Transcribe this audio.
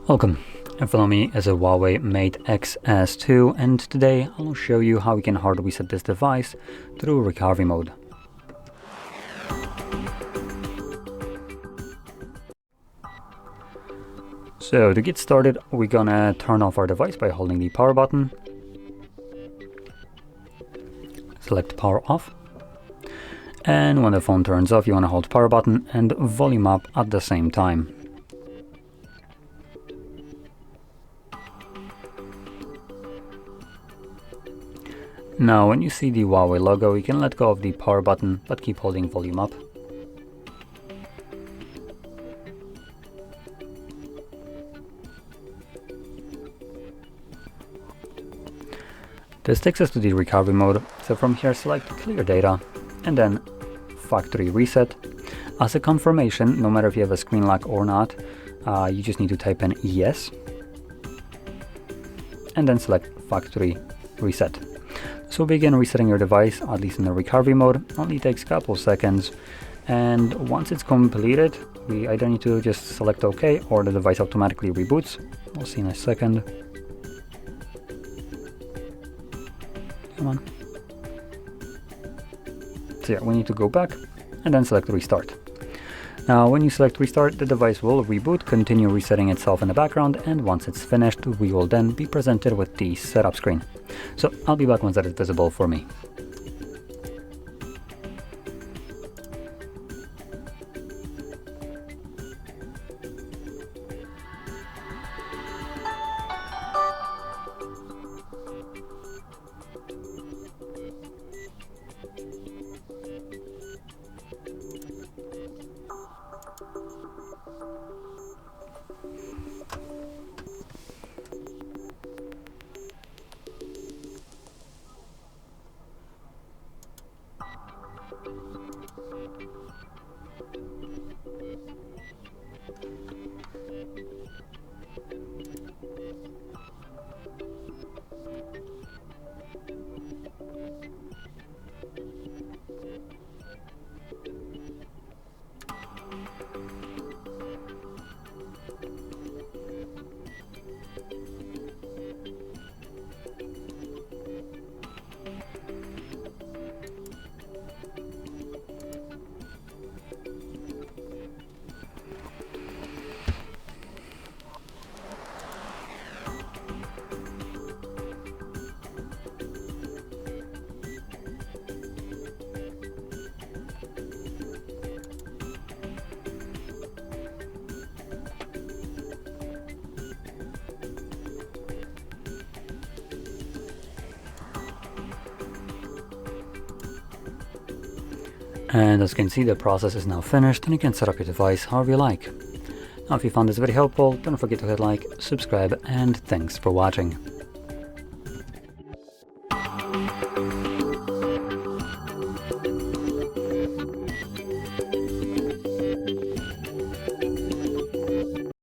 Welcome, and follow me as a HUAWEI Mate Xs2, and today I'll show you how we can hard reset this device through recovery mode. So to get started, we're gonna turn off our device by holding the power button. Select power off. And when the phone turns off, you want to hold power button and volume up at the same time. Now when you see the HUAWEI logo, you can let go of the power button but keep holding volume up. This takes us to the recovery mode, so from here select clear data and then factory reset. As a confirmation, no matter if you have a screen lock or not, you just need to type in yes and then select factory reset. So begin resetting your device, at least in the recovery mode. Only takes a couple seconds, and once it's completed, we either need to just select OK or the device automatically reboots. We'll see in a second. Come on. So yeah, we need to go back and then select restart. Now when you select restart, the device will reboot, continue resetting itself in the background, and once it's finished, we will then be presented with the setup screen. So I'll be back once that is visible for me. And as you can see, the process is now finished and you can set up your device however you like. Now if you found this video helpful, don't forget to hit like, subscribe, and thanks for watching.